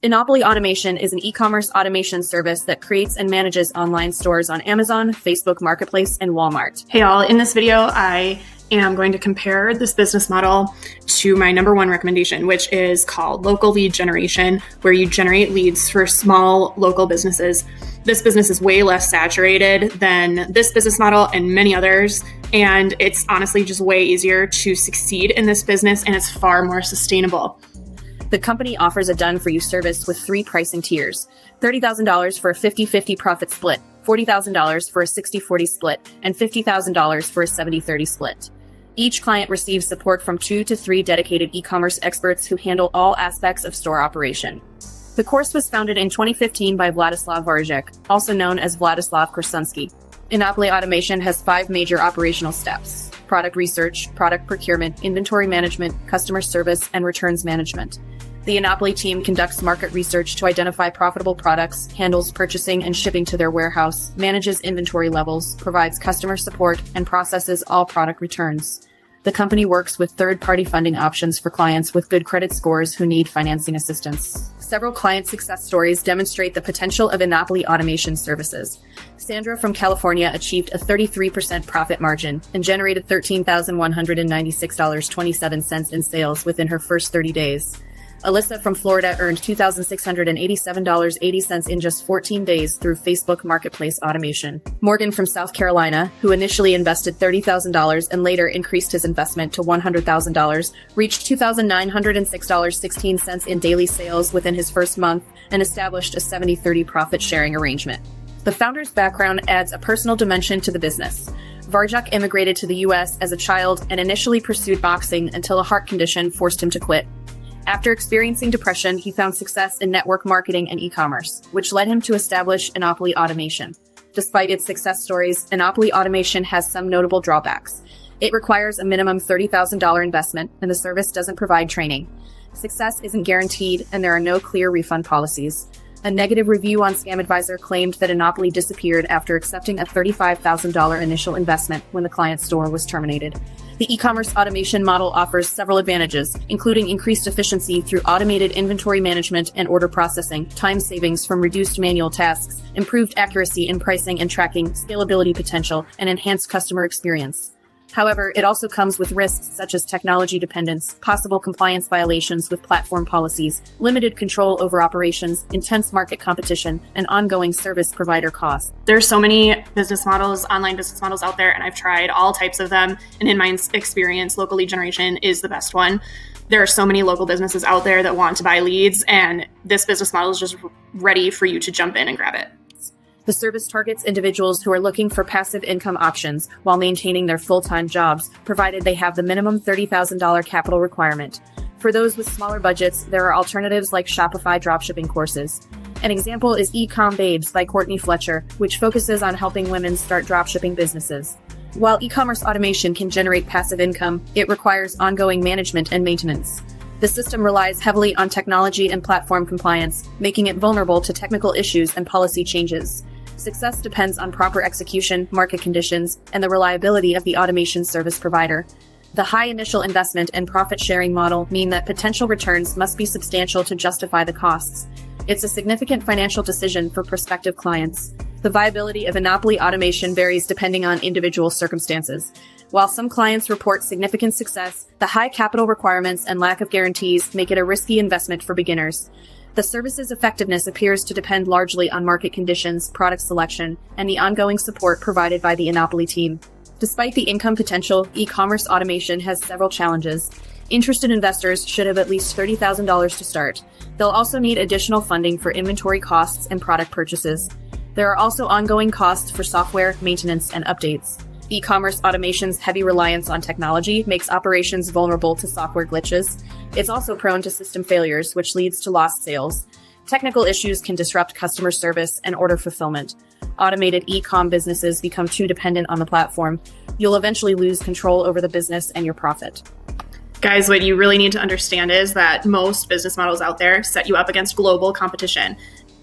Enopoly Automation is an e-commerce automation service that creates and manages online stores on Amazon, Facebook Marketplace, and Walmart. Hey all, in this video, I am going to compare this business model to my number one recommendation, which is called local lead generation, where you generate leads for small local businesses. This business is way less saturated than this business model and many others, and it's honestly just way easier to succeed in this business, and it's far more sustainable. The company offers a done-for-you service with 3 pricing tiers: $30,000 for a 50-50 profit split, $40,000 for a 60-40 split, and $50,000 for a 70-30 split. Each client receives support from 2 to 3 dedicated e-commerce experts who handle all aspects of store operation. The course was founded in 2015 by Vladyslav Varizhuk, also known as Vladyslav Kursunsky. Enopoly Automation has 5 major operational steps: product research, product procurement, inventory management, customer service, and returns management. The Enopoly team conducts market research to identify profitable products, handles purchasing and shipping to their warehouse, manages inventory levels, provides customer support, and processes all product returns. The company works with third-party funding options for clients with good credit scores who need financing assistance. Several client success stories demonstrate the potential of Enopoly Automation services. Sandra from California achieved a 33% profit margin and generated $13,196.27 in sales within her first 30 days. Alyssa from Florida earned $2,687.80 in just 14 days through Facebook Marketplace automation. Morgan from South Carolina, who initially invested $30,000 and later increased his investment to $100,000, reached $2,906.16 in daily sales within his first month and established a 70-30 profit-sharing arrangement. The founder's background adds a personal dimension to the business. Varizhuk immigrated to the U.S. as a child and initially pursued boxing until a heart condition forced him to quit. After experiencing depression, he found success in network marketing and e-commerce, which led him to establish Enopoly Automation. Despite its success stories, Enopoly Automation has some notable drawbacks. It requires a minimum $30,000 investment, and the service doesn't provide training. Success isn't guaranteed, and there are no clear refund policies. A negative review on ScamAdvisor claimed that Enopoly disappeared after accepting a $35,000 initial investment when the client's store was terminated. The e-commerce automation model offers several advantages, including increased efficiency through automated inventory management and order processing, time savings from reduced manual tasks, improved accuracy in pricing and tracking, scalability potential, and enhanced customer experience. However, it also comes with risks such as technology dependence, possible compliance violations with platform policies, limited control over operations, intense market competition, and ongoing service provider costs. There's so many business models, online business models out there, and I've tried all types of them. And in my experience, local lead generation is the best one. There are so many local businesses out there that want to buy leads, and this business model is just ready for you to jump in and grab it. The service targets individuals who are looking for passive income options while maintaining their full-time jobs, provided they have the minimum $30,000 capital requirement. For those with smaller budgets, there are alternatives like Shopify dropshipping courses. An example is eCom Babes by Courtney Fletcher, which focuses on helping women start dropshipping businesses. While e-commerce automation can generate passive income, it requires ongoing management and maintenance. The system relies heavily on technology and platform compliance, making it vulnerable to technical issues and policy changes. Success depends on proper execution, market conditions, and the reliability of the automation service provider. The high initial investment and profit-sharing model mean that potential returns must be substantial to justify the costs. It's a significant financial decision for prospective clients. The viability of Enopoly Automation varies depending on individual circumstances. While some clients report significant success, the high capital requirements and lack of guarantees make it a risky investment for beginners. The service's effectiveness appears to depend largely on market conditions, product selection, and the ongoing support provided by the Enopoly team. Despite the income potential, e-commerce automation has several challenges. Interested investors should have at least $30,000 to start. They'll also need additional funding for inventory costs and product purchases. There are also ongoing costs for software, maintenance, and updates. E-commerce automation's heavy reliance on technology makes operations vulnerable to software glitches. It's also prone to system failures, which leads to lost sales. Technical issues can disrupt customer service and order fulfillment. Automated e-com businesses become too dependent on the platform. You'll eventually lose control over the business and your profit. Guys, what you really need to understand is that most business models out there set you up against global competition.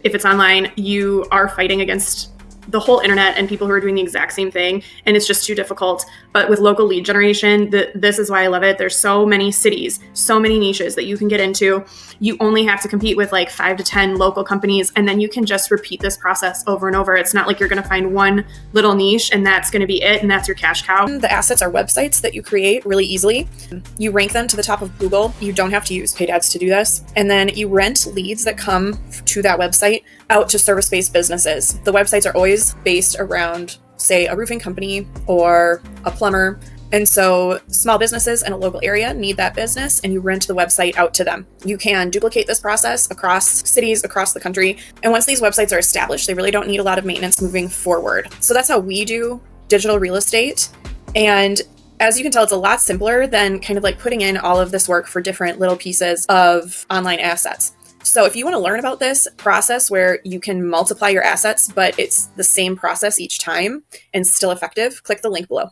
If it's online, you are fighting against the whole internet and people who are doing the exact same thing, and it's just too difficult. But with local lead generation, this is why I love it. There's so many cities, so many niches that you can get into. You only have to compete with like 5 to 10 local companies, and then you can just repeat this process over and over. It's not like you're going to find one little niche and that's going to be it and that's your cash cow. The assets are websites that you create really easily. You rank them to the top of Google. You don't have to use paid ads to do this. And then you rent leads that come to that website out to service-based businesses. The websites are always based around, say, a roofing company or a plumber. And so small businesses in a local area need that business, and you rent the website out to them. You can duplicate this process across cities, across the country. And once these websites are established, they really don't need a lot of maintenance moving forward. So that's how we do digital real estate. And as you can tell, it's a lot simpler than kind of like putting in all of this work for different little pieces of online assets. So if you want to learn about this process where you can multiply your assets, but it's the same process each time and still effective, click the link below.